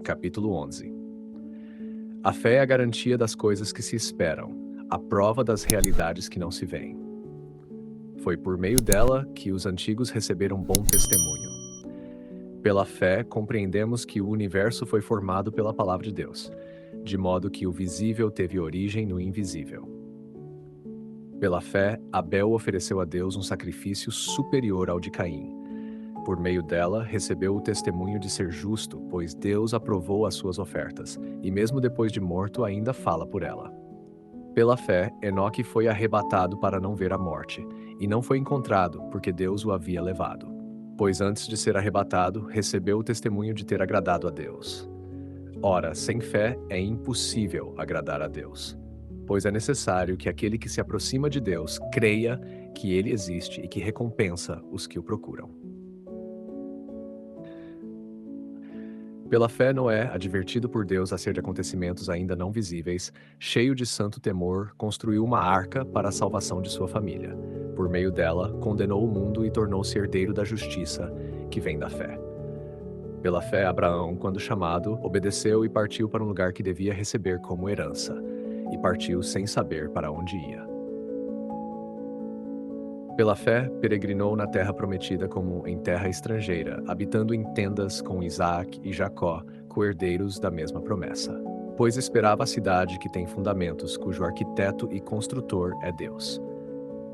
Capítulo 11. A fé é a garantia das coisas que se esperam, a prova das realidades que não se veem. Foi por meio dela que os antigos receberam bom testemunho. Pela fé, compreendemos que o universo foi formado pela palavra de Deus, de modo que o visível teve origem no invisível. Pela fé, Abel ofereceu a Deus um sacrifício superior ao de Caim. Por meio dela, recebeu o testemunho de ser justo, pois Deus aprovou as suas ofertas, e mesmo depois de morto ainda fala por ela. Pela fé, Enoque foi arrebatado para não ver a morte, e não foi encontrado, porque Deus o havia levado. Pois antes de ser arrebatado, recebeu o testemunho de ter agradado a Deus. Ora, sem fé é impossível agradar a Deus, pois é necessário que aquele que se aproxima de Deus creia que ele existe e que recompensa os que o procuram. Pela fé, Noé, advertido por Deus acerca de acontecimentos ainda não visíveis, cheio de santo temor, construiu uma arca para a salvação de sua família. Por meio dela, condenou o mundo e tornou-se herdeiro da justiça, que vem da fé. Pela fé, Abraão, quando chamado, obedeceu e partiu para um lugar que devia receber como herança, e partiu sem saber para onde ia. Pela fé, peregrinou na terra prometida como em terra estrangeira, habitando em tendas com Isaac e Jacó, co-herdeiros da mesma promessa. Pois esperava a cidade que tem fundamentos, cujo arquiteto e construtor é Deus.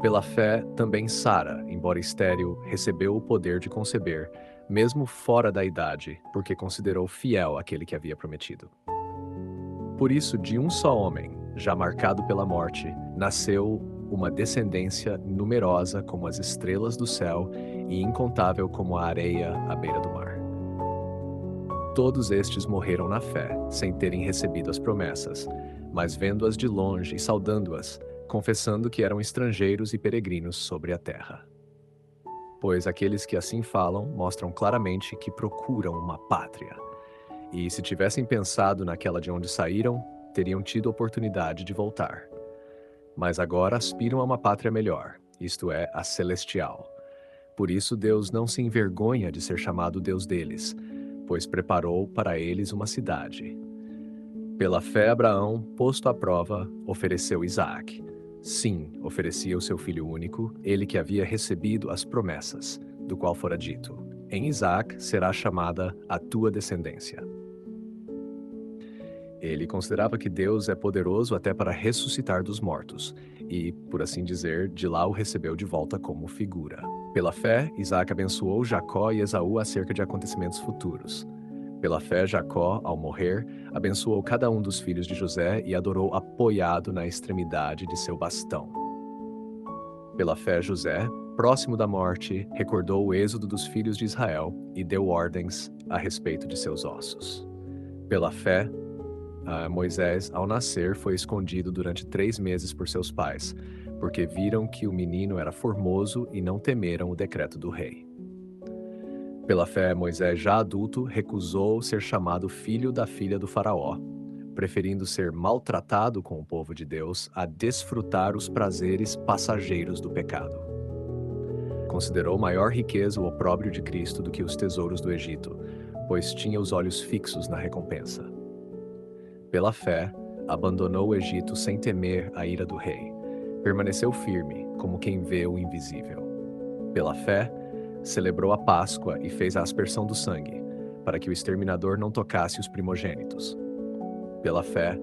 Pela fé, também Sara, embora estéril, recebeu o poder de conceber, mesmo fora da idade, porque considerou fiel aquele que havia prometido. Por isso, de um só homem, já marcado pela morte, nasceu uma descendência numerosa como as estrelas do céu e incontável como a areia à beira do mar. Todos estes morreram na fé, sem terem recebido as promessas, mas vendo-as de longe e saudando-as, confessando que eram estrangeiros e peregrinos sobre a terra. Pois aqueles que assim falam mostram claramente que procuram uma pátria. E se tivessem pensado naquela de onde saíram, teriam tido oportunidade de voltar. Mas agora aspiram a uma pátria melhor, isto é, a celestial. Por isso Deus não se envergonha de ser chamado Deus deles, pois preparou para eles uma cidade. Pela fé, Abraão, posto à prova, ofereceu Isaac. Sim, oferecia o seu filho único, ele que havia recebido as promessas, do qual fora dito: em Isaac será chamada a tua descendência. Ele considerava que Deus é poderoso até para ressuscitar dos mortos, e, por assim dizer, de lá o recebeu de volta como figura. Pela fé, Isaac abençoou Jacó e Esaú acerca de acontecimentos futuros. Pela fé, Jacó, ao morrer, abençoou cada um dos filhos de José e adorou apoiado na extremidade de seu bastão. Pela fé, José, próximo da morte, recordou o êxodo dos filhos de Israel e deu ordens a respeito de seus ossos. Pela fé, Moisés, ao nascer, foi escondido durante 3 meses por seus pais, porque viram que o menino era formoso e não temeram o decreto do rei. Pela fé, Moisés, já adulto, recusou ser chamado filho da filha do faraó, preferindo ser maltratado com o povo de Deus a desfrutar os prazeres passageiros do pecado. Considerou maior riqueza o opróbrio de Cristo do que os tesouros do Egito, pois tinha os olhos fixos na recompensa. Pela fé, abandonou o Egito sem temer a ira do rei. Permaneceu firme, como quem vê o invisível. Pela fé, celebrou a Páscoa e fez a aspersão do sangue, para que o exterminador não tocasse os primogênitos. Pela fé,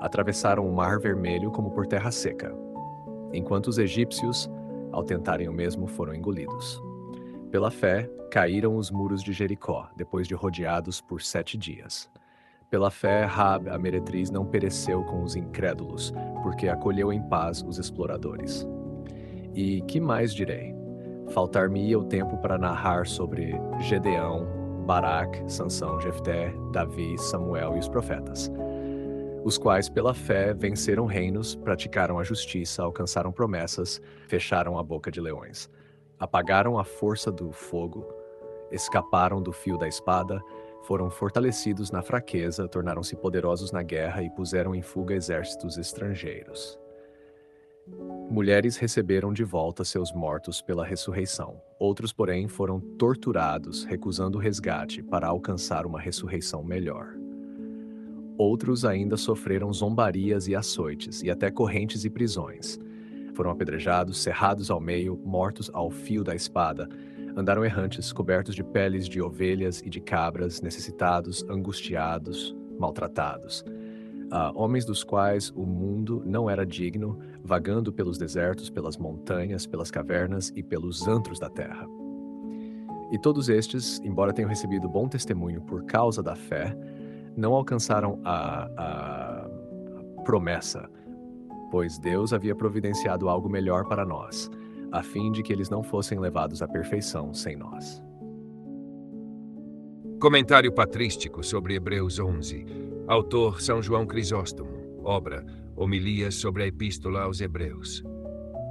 atravessaram o Mar Vermelho como por terra seca, enquanto os egípcios, ao tentarem o mesmo, foram engolidos. Pela fé, caíram os muros de Jericó, depois de rodeados por 7 dias. Pela fé, Raabe, a meretriz, não pereceu com os incrédulos, porque acolheu em paz os exploradores. E que mais direi? Faltar-me-ia o tempo para narrar sobre Gedeão, Baraque, Sansão, Jefté, Davi, Samuel e os profetas, os quais pela fé venceram reinos, praticaram a justiça, alcançaram promessas, fecharam a boca de leões, apagaram a força do fogo, escaparam do fio da espada, foram fortalecidos na fraqueza, tornaram-se poderosos na guerra e puseram em fuga exércitos estrangeiros. Mulheres receberam de volta seus mortos pela ressurreição. Outros, porém, foram torturados, recusando o resgate para alcançar uma ressurreição melhor. Outros ainda sofreram zombarias e açoites, e até correntes e prisões. Foram apedrejados, cerrados ao meio, mortos ao fio da espada. Andaram errantes, cobertos de peles de ovelhas e de cabras, necessitados, angustiados, maltratados. Homens dos quais o mundo não era digno, vagando pelos desertos, pelas montanhas, pelas cavernas e pelos antros da terra. E todos estes, embora tenham recebido bom testemunho por causa da fé, não alcançaram a promessa, pois Deus havia providenciado algo melhor para nós, a fim de que eles não fossem levados à perfeição sem nós. Comentário patrístico sobre Hebreus 11. Autor São João Crisóstomo. Obra Homilias sobre a Epístola aos Hebreus.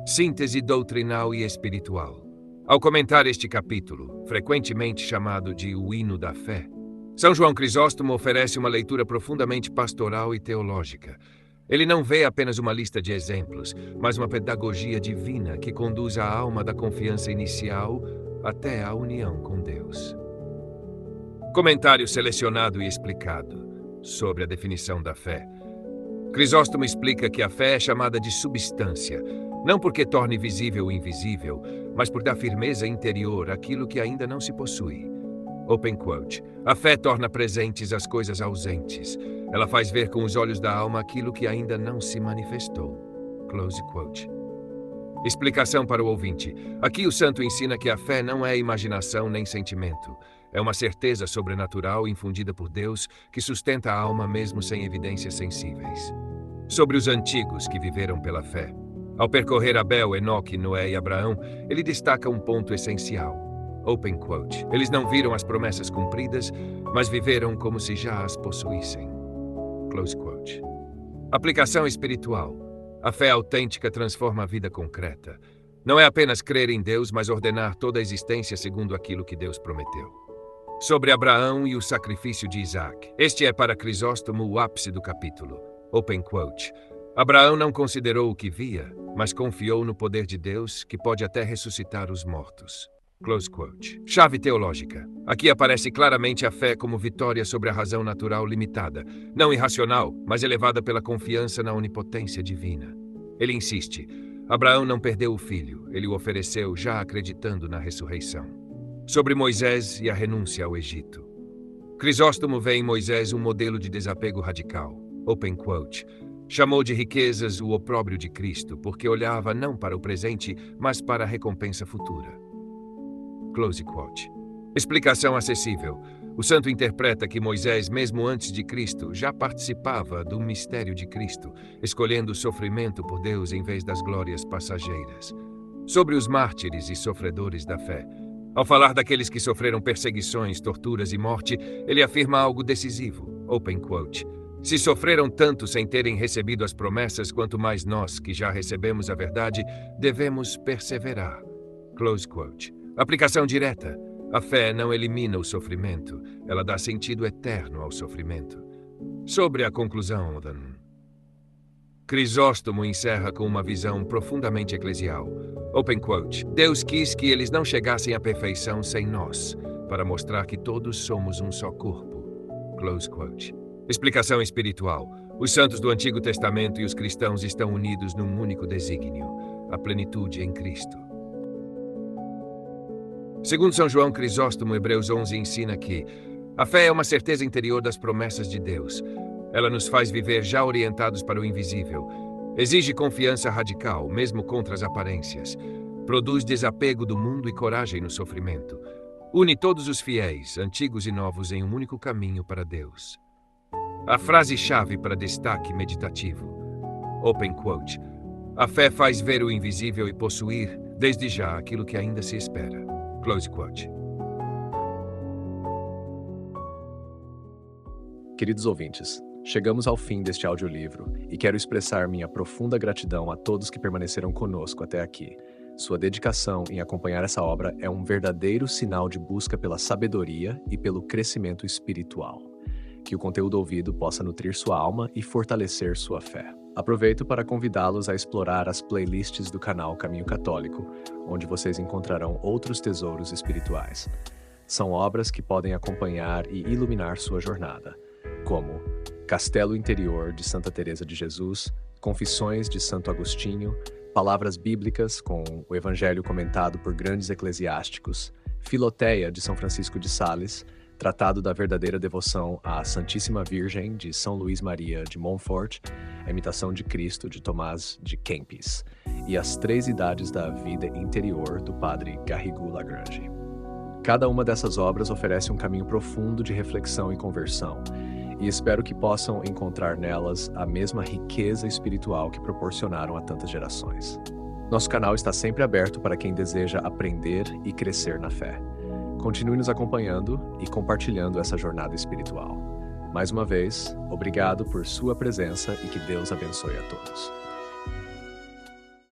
Síntese doutrinal e espiritual. Ao comentar este capítulo, frequentemente chamado de o hino da fé, São João Crisóstomo oferece uma leitura profundamente pastoral e teológica. Ele não vê apenas uma lista de exemplos, mas uma pedagogia divina que conduz a alma da confiança inicial até a união com Deus. Comentário selecionado e explicado sobre a definição da fé. Crisóstomo explica que a fé é chamada de substância, não porque torne visível o invisível, mas por dar firmeza interior àquilo que ainda não se possui. Open quote. A fé torna presentes as coisas ausentes. Ela faz ver com os olhos da alma aquilo que ainda não se manifestou. Close quote. Explicação para o ouvinte. Aqui o santo ensina que a fé não é imaginação nem sentimento. É uma certeza sobrenatural infundida por Deus que sustenta a alma mesmo sem evidências sensíveis. Sobre os antigos que viveram pela fé. Ao percorrer Abel, Enoque, Noé e Abraão, ele destaca um ponto essencial. Open quote. Eles não viram as promessas cumpridas, mas viveram como se já as possuíssem. Close quote. Aplicação espiritual. A fé autêntica transforma a vida concreta. Não é apenas crer em Deus, mas ordenar toda a existência segundo aquilo que Deus prometeu. Sobre Abraão e o sacrifício de Isaac. Este é para Crisóstomo o ápice do capítulo. Open quote. Abraão não considerou o que via, mas confiou no poder de Deus, que pode até ressuscitar os mortos. Close quote. Chave teológica. Aqui aparece claramente a fé como vitória sobre a razão natural limitada, não irracional, mas elevada pela confiança na onipotência divina. Ele insiste. Abraão não perdeu o filho, ele o ofereceu já acreditando na ressurreição. Sobre Moisés e a renúncia ao Egito. Crisóstomo vê em Moisés um modelo de desapego radical. Open quote. Chamou de riquezas o opróbrio de Cristo, porque olhava não para o presente, mas para a recompensa futura. Close quote. Explicação acessível. O santo interpreta que Moisés, mesmo antes de Cristo, já participava do mistério de Cristo, escolhendo o sofrimento por Deus em vez das glórias passageiras. Sobre os mártires e sofredores da fé. Ao falar daqueles que sofreram perseguições, torturas e morte, ele afirma algo decisivo. Open quote. Se sofreram tanto sem terem recebido as promessas, quanto mais nós, que já recebemos a verdade, devemos perseverar. Close quote. Aplicação direta. A fé não elimina o sofrimento, ela dá sentido eterno ao sofrimento. Sobre a conclusão, Crisóstomo encerra com uma visão profundamente eclesial. Open quote. Deus quis que eles não chegassem à perfeição sem nós, para mostrar que todos somos um só corpo. Close quote. Explicação espiritual. Os santos do Antigo Testamento e os cristãos estão unidos num único desígnio, a plenitude em Cristo. Segundo São João Crisóstomo, Hebreus 11 ensina que a fé é uma certeza interior das promessas de Deus. Ela nos faz viver já orientados para o invisível. Exige confiança radical, mesmo contra as aparências. Produz desapego do mundo e coragem no sofrimento. Une todos os fiéis, antigos e novos, em um único caminho para Deus. A frase-chave para destaque meditativo. Open quote. A fé faz ver o invisível e possuir, desde já, aquilo que ainda se espera. Close quote. Queridos ouvintes, chegamos ao fim deste audiolivro e quero expressar minha profunda gratidão a todos que permaneceram conosco até aqui. Sua dedicação em acompanhar essa obra é um verdadeiro sinal de busca pela sabedoria e pelo crescimento espiritual. Que o conteúdo ouvido possa nutrir sua alma e fortalecer sua fé. Aproveito para convidá-los a explorar as playlists do canal Caminho Católico, onde vocês encontrarão outros tesouros espirituais. São obras que podem acompanhar e iluminar sua jornada, como Castelo Interior de Santa Teresa de Jesus, Confissões de Santo Agostinho, Palavras Bíblicas com o Evangelho comentado por grandes eclesiásticos, Filoteia de São Francisco de Sales, Tratado da Verdadeira Devoção à Santíssima Virgem de São Luís Maria de Montfort, A Imitação de Cristo de Tomás de Kempis e As Três Idades da Vida Interior do Padre Garrigou Lagrange. Cada uma dessas obras oferece um caminho profundo de reflexão e conversão, e espero que possam encontrar nelas a mesma riqueza espiritual que proporcionaram a tantas gerações. Nosso canal está sempre aberto para quem deseja aprender e crescer na fé. Continue nos acompanhando e compartilhando essa jornada espiritual. Mais uma vez, obrigado por sua presença e que Deus abençoe a todos.